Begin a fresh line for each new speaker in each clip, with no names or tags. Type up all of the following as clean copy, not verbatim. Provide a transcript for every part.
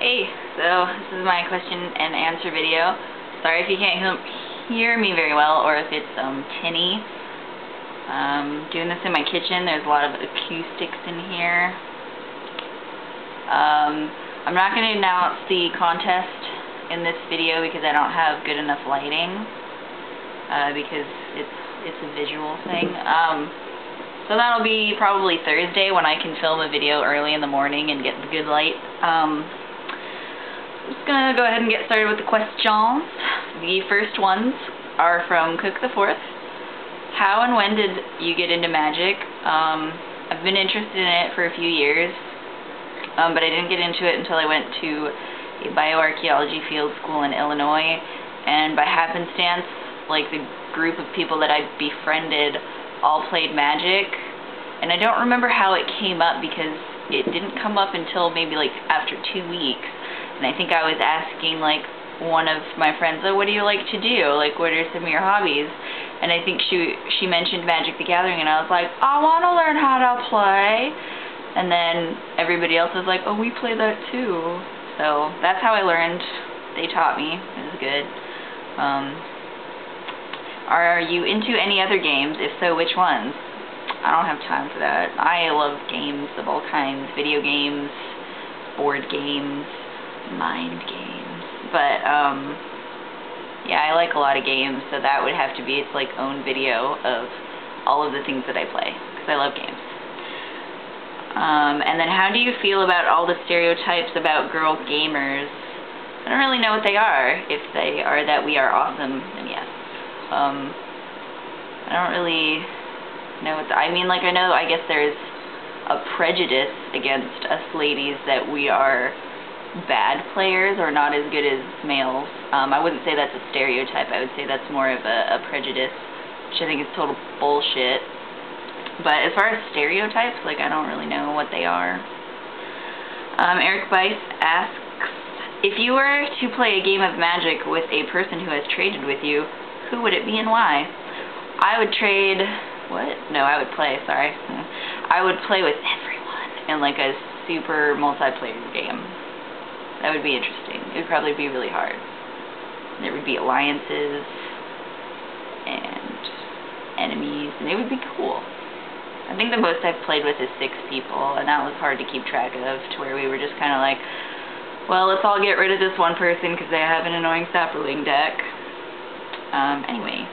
Hey, so this is my question and answer video. Sorry if you can't hear me very well or if it's tinny. Doing this in my kitchen. There's a lot of acoustics in here. I'm not going to announce the contest in this video because I don't have good enough lighting, because it's a visual thing. So that'll be probably Thursday when I can film a video early in the morning and get the good light. I'm just gonna go ahead and get started with the questions. The first ones are from Cook the Fourth. How and when did you get into magic? I've been interested in it for a few years, but I didn't get into it until I went to a bioarchaeology field school in Illinois, and by happenstance, like, the group of people that I befriended all played magic, and I don't remember how it came up because it didn't come up until maybe like after 2 weeks. And I think I was asking, like, one of my friends, oh, what do you like to do? Like, what are some of your hobbies? And I think she mentioned Magic the Gathering, and I was like, I want to learn how to play. And then everybody else was like, oh, we play that too. So that's how I learned. They taught me. It was good. Are you into any other games? If so, which ones? I don't have time for that. I love games of all kinds. Video games, board games, mind games, but yeah, I like a lot of games, so that would have to be its like own video of all of the things that I play, because I love games. And then how do you feel about all the stereotypes about girl gamers? I don't really know what they are. If they are that we are awesome, then yes. I don't really know what I mean, like, I guess there's a prejudice against us ladies that we are bad players or not as good as males. I wouldn't say that's a stereotype. I would say that's more of a prejudice, which I think is total bullshit. But as far as stereotypes, like, I don't really know what they are. Eric Bice asks, if you were to play a game of Magic with a person who has traded with you, who would it be and why? I would trade... What? No, I would play, sorry. I would play with everyone in, like, a super multiplayer game. That would be interesting. It would probably be really hard. There would be alliances and enemies, and it would be cool. I think the most I've played with is 6 people, and that was hard to keep track of, to where we were just kind of like, well, let's all get rid of this one person because they have an annoying saproling deck. Anyway,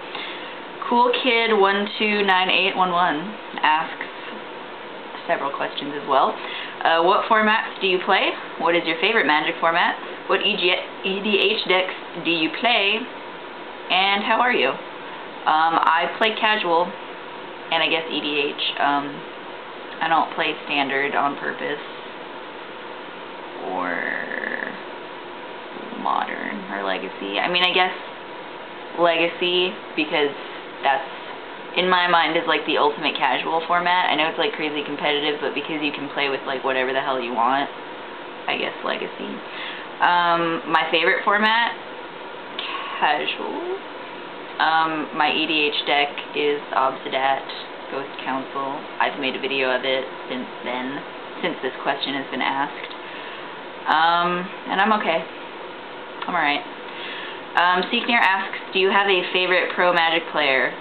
CoolKid129811 asks several questions as well. What formats do you play? What is your favorite Magic format? What EDH decks do you play? And how are you? I play casual, and I guess EDH. I don't play standard on purpose, or modern, or legacy. I mean, I guess legacy, because that's, in my mind, is like the ultimate casual format. I know it's like crazy competitive, but because you can play with like whatever the hell you want, I guess legacy. My favorite format, casual. My EDH deck is Obsidat Ghost Council. I've made a video of it since then, since this question has been asked. And I'm okay. I'm alright. Seekner asks, do you have a favorite pro Magic player?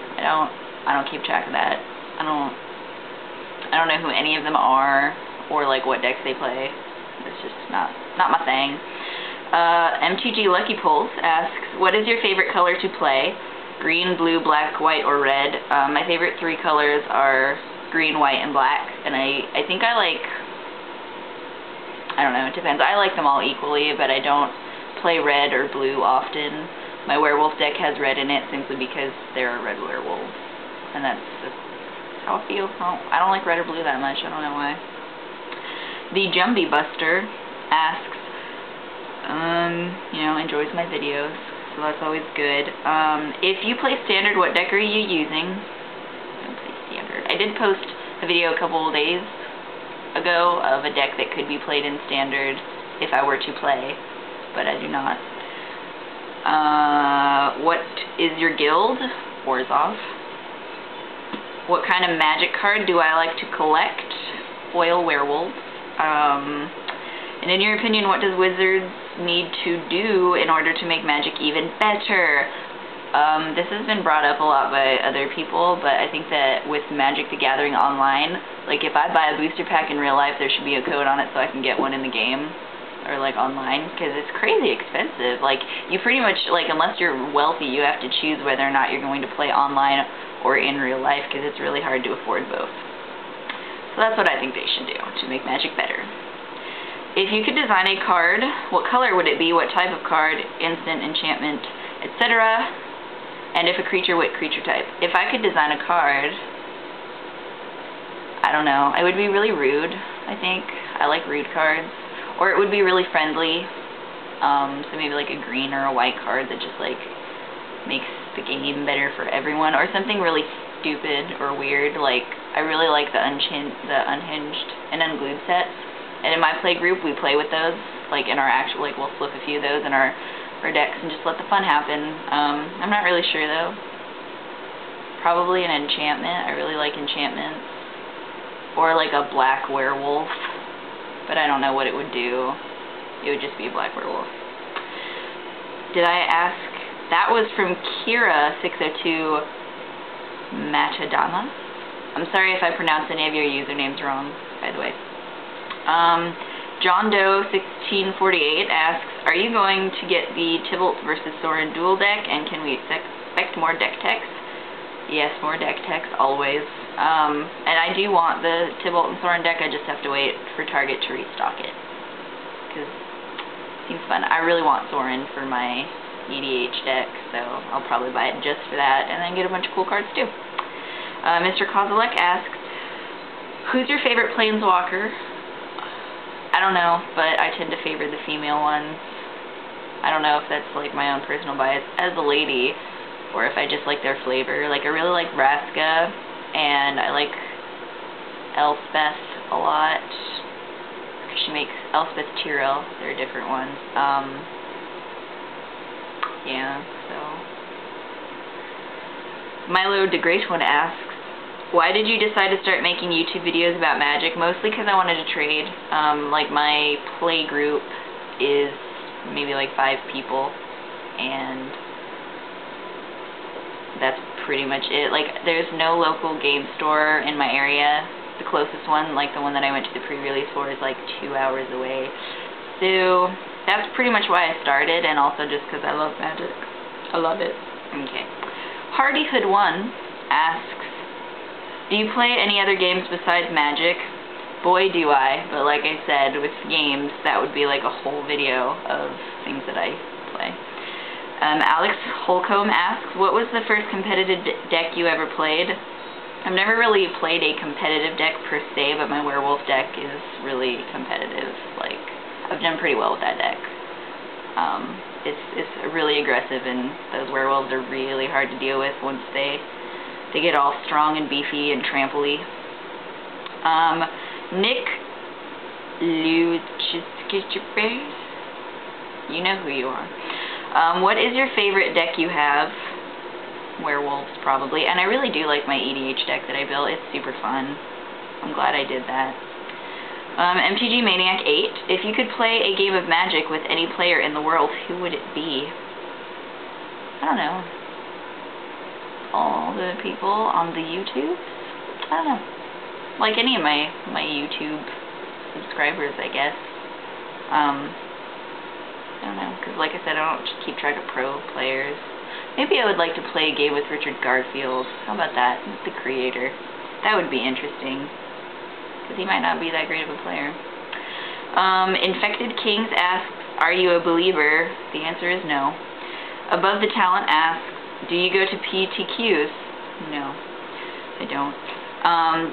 I don't keep track of that. I don't know who any of them are, or like what decks they play. It's just not my thing. MTG Lucky Pulse asks, what is your favorite color to play? Green, blue, black, white, or red? My favorite 3 colors are green, white, and black, and I think I like, I don't know, it depends. I like them all equally, but I don't play red or blue often. My werewolf deck has red in it simply because there are red werewolves, and that's how I feel. I don't like red or blue that much. I don't know why. The Jumbie Buster asks, enjoys my videos, so that's always good. If you play standard, what deck are you using? I don't play standard. I did post a video a couple of days ago of a deck that could be played in standard if I were to play, but I do not. What is your guild? Orzhov. What kind of Magic card do I like to collect? Foil werewolves. And in your opinion, what does Wizards need to do in order to make Magic even better? This has been brought up a lot by other people, but I think that with Magic the Gathering Online, like if I buy a booster pack in real life, there should be a code on it so I can get one in the game, or like online, because it's crazy expensive. Like, you pretty much, like, unless you're wealthy, you have to choose whether or not you're going to play online or in real life, because it's really hard to afford both. So that's what I think they should do to make Magic better. If you could design a card, what color would it be, what type of card, instant, enchantment, etc., and if a creature, what creature type? If I could design a card, I don't know, it would be really rude, I think. I like rude cards. Or it would be really friendly, so maybe like a green or a white card that just like makes the game better for everyone. Or something really stupid or weird, like I really like the unhinged and unglued sets. And in my play group, we play with those, like in our actual, like we'll flip a few of those in our decks and just let the fun happen. I'm not really sure though. Probably an enchantment. I really like enchantments. Or like a black werewolf. But I don't know what it would do. It would just be a black werewolf. Did I ask? That was from Kira602 Matadama. I'm sorry if I pronounced any of your usernames wrong, by the way. John Doe 1648 asks, are you going to get the Tibalt versus Sorin dual deck, and can we expect more deck text? Yes, more deck text, always. And I do want the Tibalt and Sorin deck, I just have to wait for Target to restock it. Because it seems fun. I really want Sorin for my EDH deck, so I'll probably buy it just for that, and then get a bunch of cool cards too. Mr. Kozilek asks, who's your favorite Planeswalker? I don't know, but I tend to favor the female ones. I don't know if that's like my own personal bias as a lady, or if I just like their flavor. Like, I really like Vraska, and I like Elspeth a lot. She makes Elspeth Tyrell. They're different ones. Yeah, so. Milo the Great One asks, why did you decide to start making YouTube videos about Magic? Mostly because I wanted to trade. Like, my play group is maybe like 5 people, and that's pretty much it. Like, there's no local game store in my area. The closest one, like the one that I went to the pre-release for, is like 2 hours away. So that's pretty much why I started, and also just because I love Magic. I love it. Okay. Hardyhood1 asks, do you play any other games besides Magic? Boy, do I. But like I said, with games, that would be like a whole video of things that I play. Alex Holcomb asks, what was the first competitive deck you ever played? I've never really played a competitive deck per se, but my werewolf deck is really competitive. Like, I've done pretty well with that deck. It's really aggressive, and those werewolves are really hard to deal with once they get all strong and beefy and trampley. Nick Luchiskitchipers, you know who you are. What is your favorite deck you have? Werewolves, probably. And I really do like my EDH deck that I built. It's super fun. I'm glad I did that. MTG Maniac 8, if you could play a game of Magic with any player in the world, who would it be? I don't know. All the people on the YouTube? I don't know. Like any of my YouTube subscribers, I guess. I don't know, because like I said, I don't just keep track of pro players. Maybe I would like to play a game with Richard Garfield. How about that? The creator. That would be interesting, because he might not be that great of a player. Infected Kings asks, are you a believer? The answer is no. Above the Talent asks, do you go to PTQs? No, I don't.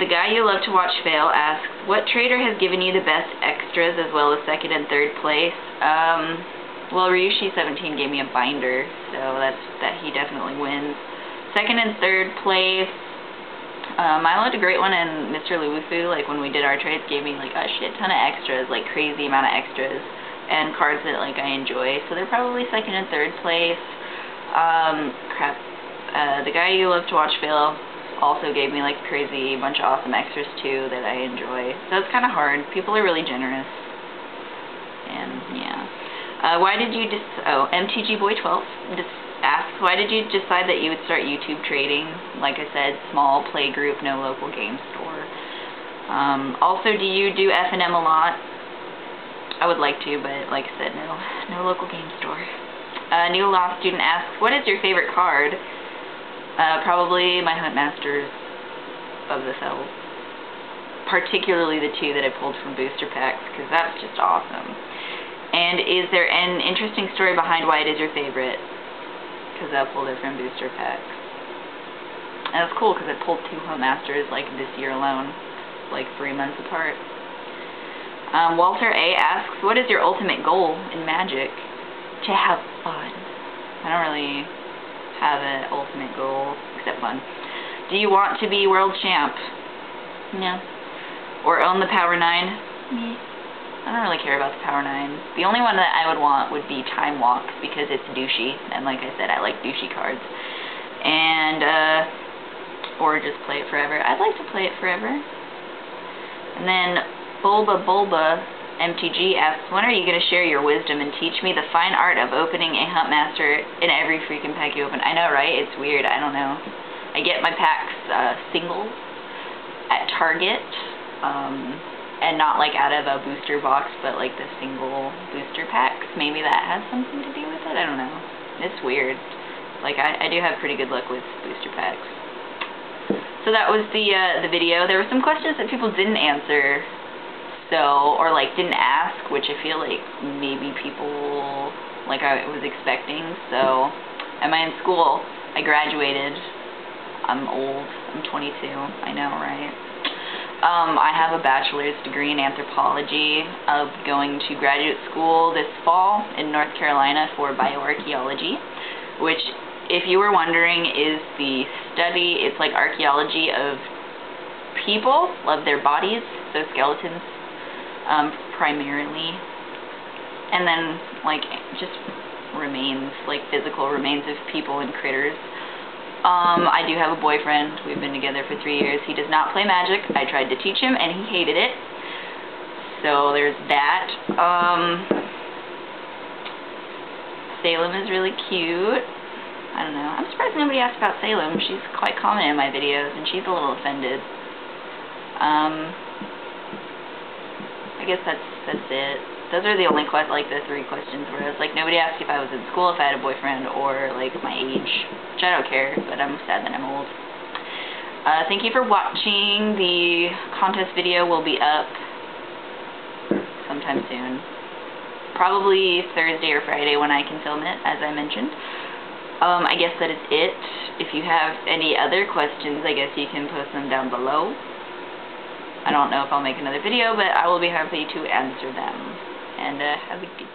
The Guy You Love to Watch Fail asks, what trader has given you the best extras as well as second and third place? Well, Ryushi17 gave me a binder, so that he definitely wins. Second and third place, Milo the Great One and Mr. Luwufu, like when we did our trades, gave me like a shit ton of extras, like crazy amount of extras, and cards that like I enjoy, so they're probably second and third place. The Guy You Love to Watch Fail also gave me like crazy bunch of awesome extras too that I enjoy. So it's kind of hard. People are really generous. Yeah. Why did you MTG Boy 12 asks, why did you decide that you would start YouTube trading? Like I said, small play group, no local game store. Also, do you do F&M a lot? I would like to, but like I said, no local game store. New Law student asks, what is your favorite card? Probably my Huntmasters of the Fells. Particularly the two that I pulled from booster packs, because that's just awesome. And is there an interesting story behind why it is your favorite? Because I pulled it from booster packs. And it's cool because I pulled 2 Huntmasters like this year alone, like 3 months apart. Walter A. asks, what is your ultimate goal in Magic? To have fun. I don't really have an ultimate goal except fun. Do you want to be world champ? No. Or own the Power 9? Meh. I don't really care about the Power 9. The only one that I would want would be Time Walk, because it's douchey, and like I said, I like douchey cards. And, or just play it forever. I'd like to play it forever. And then, Bulba MTG asks, when are you going to share your wisdom and teach me the fine art of opening a Huntmaster in every freaking pack you open? I know, right? It's weird. I don't know. I get my packs singles at Target, and not like out of a booster box, but like the single booster packs. Maybe that has something to do with it. I don't know. It's weird. Like I do have pretty good luck with booster packs. So that was the video. There were some questions that people didn't answer, or like didn't ask, which I feel like maybe people like I was expecting. So, am I in school? I graduated. I'm old. I'm 22. I know, right? I have a bachelor's degree in anthropology. I'll be going to graduate school this fall in North Carolina for bioarchaeology, which, if you were wondering, is the study, it's like archaeology of people, of their bodies, so skeletons primarily, and then like just remains, like physical remains of people and critters. I do have a boyfriend. We've been together for 3 years. He does not play Magic. I tried to teach him and he hated it. So there's that. Salem is really cute. I don't know. I'm surprised nobody asked about Salem. She's quite common in my videos and she's a little offended. I guess that's it. Those are the only like the 3 questions where I was like, nobody asked if I was in school, if I had a boyfriend, or like my age, which I don't care, but I'm sad that I'm old. Thank you for watching. The contest video will be up sometime soon. Probably Thursday or Friday when I can film it, as I mentioned. I guess that is it. If you have any other questions, I guess you can post them down below. I don't know if I'll make another video, but I will be happy to answer them. And have a good